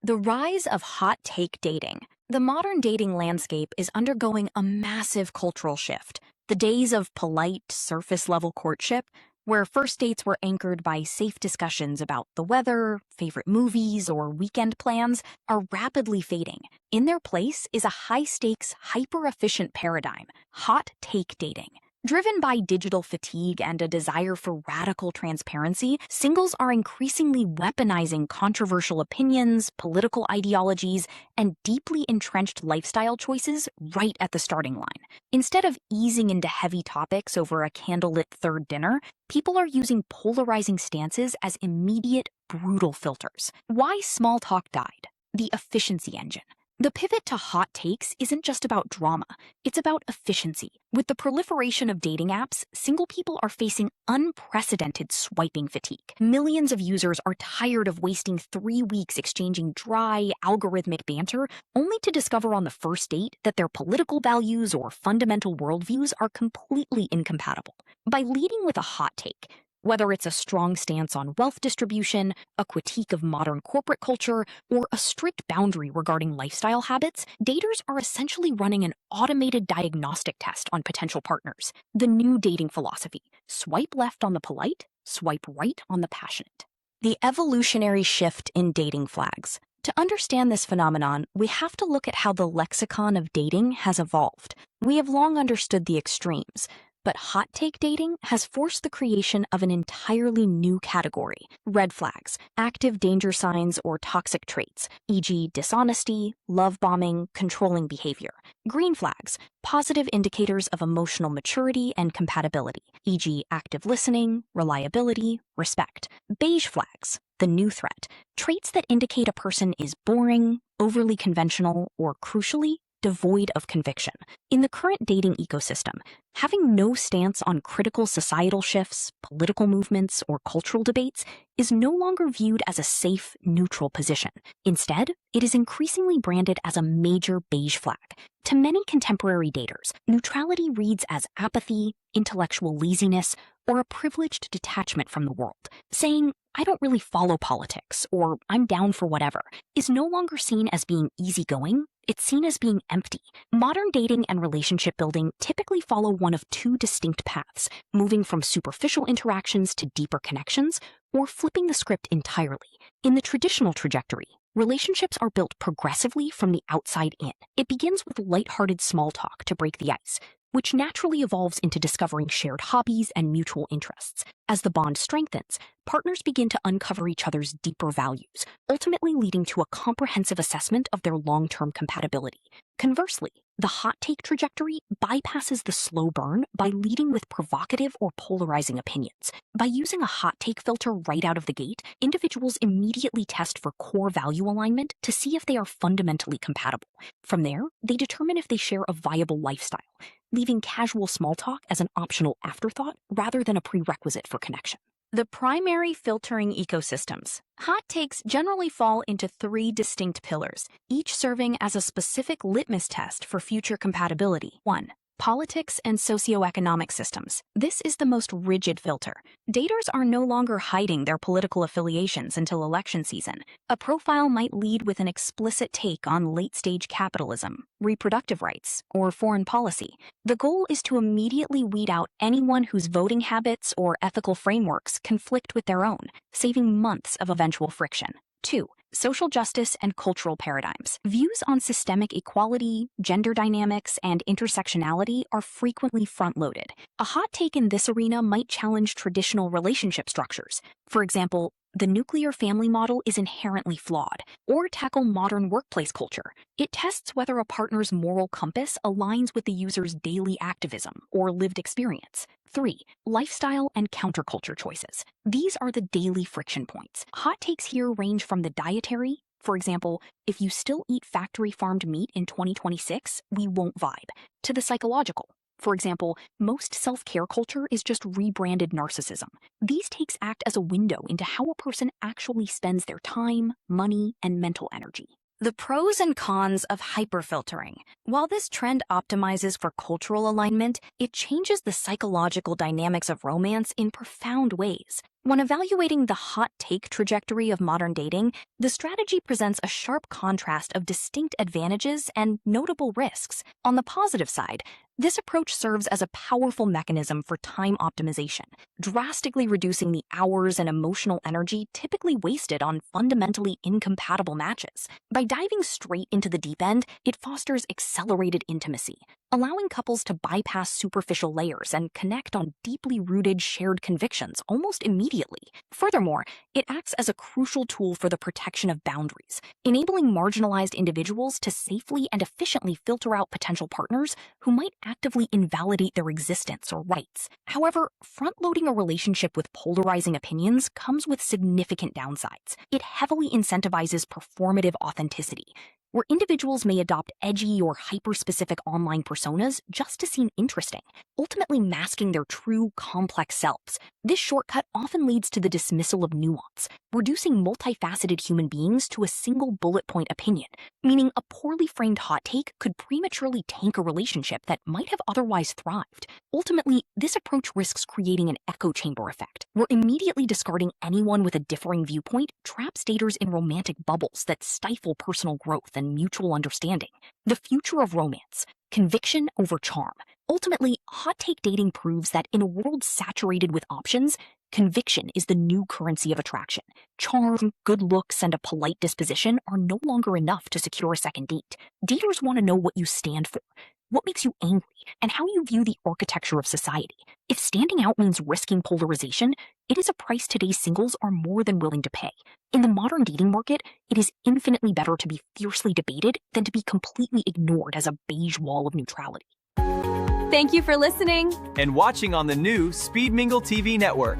The rise of hot take dating. The modern dating landscape is undergoing a massive cultural shift. The days of polite, surface level courtship, where first dates were anchored by safe discussions about the weather, favorite movies, or weekend plans, are rapidly fading. In their place is a high stakes, hyper efficient paradigm: hot take dating. Driven by digital fatigue and a desire for radical transparency, singles are increasingly weaponizing controversial opinions, political ideologies, and deeply entrenched lifestyle choices right at the starting line. Instead of easing into heavy topics over a candlelit third dinner, people are using polarizing stances as immediate, brutal filters. Why small talk died? The efficiency engine. The pivot to hot takes isn't just about drama, it's about efficiency. With the proliferation of dating apps, single people are facing unprecedented swiping fatigue. Millions of users are tired of wasting 3 weeks exchanging dry, algorithmic banter, only to discover on the first date that their political values or fundamental worldviews are completely incompatible. By leading with a hot take, whether it's a strong stance on wealth distribution, a critique of modern corporate culture, or a strict boundary regarding lifestyle habits, daters are essentially running an automated diagnostic test on potential partners. The new dating philosophy: swipe left on the polite, swipe right on the passionate. The evolutionary shift in dating flags. To understand this phenomenon, we have to look at how the lexicon of dating has evolved. We have long understood the extremes, but hot take dating has forced the creation of an entirely new category: red flags, active danger signs, or toxic traits, e.g., dishonesty, love bombing, controlling behavior. Green flags, positive indicators of emotional maturity and compatibility, e.g., active listening, reliability, respect. Beige flags, the new threat, traits that indicate a person is boring, overly conventional, or crucially, devoid of conviction. In the current dating ecosystem, having no stance on critical societal shifts, political movements, or cultural debates is no longer viewed as a safe, neutral position. Instead, it is increasingly branded as a major beige flag. To many contemporary daters, neutrality reads as apathy, intellectual laziness, or a privileged detachment from the world. Saying, "I don't really follow politics," or "I'm down for whatever," is no longer seen as being easygoing. It's seen as being empty. Modern dating and relationship building typically follow one of two distinct paths: moving from superficial interactions to deeper connections, or flipping the script entirely. In the traditional trajectory, relationships are built progressively from the outside in. It begins with lighthearted small talk to break the ice, which naturally evolves into discovering shared hobbies and mutual interests. As the bond strengthens, partners begin to uncover each other's deeper values, ultimately leading to a comprehensive assessment of their long-term compatibility. Conversely, the hot take trajectory bypasses the slow burn by leading with provocative or polarizing opinions. By using a hot take filter right out of the gate, individuals immediately test for core value alignment to see if they are fundamentally compatible. From there, they determine if they share a viable lifestyle, leaving casual small talk as an optional afterthought rather than a prerequisite for connection. The primary filtering ecosystems. Hot takes generally fall into 3 distinct pillars, each serving as a specific litmus test for future compatibility. 1. Politics and socioeconomic systems. This is the most rigid filter. Daters are no longer hiding their political affiliations until election season. A profile might lead with an explicit take on late-stage capitalism, reproductive rights, or foreign policy. The goal is to immediately weed out anyone whose voting habits or ethical frameworks conflict with their own, saving months of eventual friction. 2. Social justice and cultural paradigms. Views on systemic equality, gender dynamics, and intersectionality are frequently front-loaded. A hot take in this arena might challenge traditional relationship structures. For example, the nuclear family model is inherently flawed, or tackle modern workplace culture. It tests whether a partner's moral compass aligns with the user's daily activism or lived experience. 3. Lifestyle and counterculture choices. These are the daily friction points. Hot takes here range from the dietary, for example, if you still eat factory-farmed meat in 2026, we won't vibe, to the psychological. For example, most self-care culture is just rebranded narcissism. These takes act as a window into how a person actually spends their time, money, and mental energy. The pros and cons of hyperfiltering. While this trend optimizes for cultural alignment, it changes the psychological dynamics of romance in profound ways. When evaluating the hot take trajectory of modern dating, the strategy presents a sharp contrast of distinct advantages and notable risks. On the positive side, this approach serves as a powerful mechanism for time optimization, drastically reducing the hours and emotional energy typically wasted on fundamentally incompatible matches. By diving straight into the deep end, it fosters accelerated intimacy, allowing couples to bypass superficial layers and connect on deeply rooted shared convictions almost immediately. Furthermore, it acts as a crucial tool for the protection of boundaries, enabling marginalized individuals to safely and efficiently filter out potential partners who might actively invalidate their existence or rights. However, front-loading a relationship with polarizing opinions comes with significant downsides. It heavily incentivizes performative authenticity, where individuals may adopt edgy or hyper-specific online personas just to seem interesting, ultimately masking their true, complex selves. This shortcut often leads to the dismissal of nuance, reducing multifaceted human beings to a single bullet-point opinion, meaning a poorly framed hot take could prematurely tank a relationship that might have otherwise thrived. Ultimately, this approach risks creating an echo chamber effect, where immediately discarding anyone with a differing viewpoint traps daters in romantic bubbles that stifle personal growth and mutual understanding. The future of romance: conviction over charm. Ultimately, hot take dating proves that in a world saturated with options, conviction is the new currency of attraction. Charm, good looks, and a polite disposition are no longer enough to secure a second date. Daters want to know what you stand for, what makes you angry, and how you view the architecture of society. If standing out means risking polarization, it is a price today's singles are more than willing to pay. In the modern dating market, it is infinitely better to be fiercely debated than to be completely ignored as a beige wall of neutrality. Thank you for listening and watching on the new Speed Mingle TV network.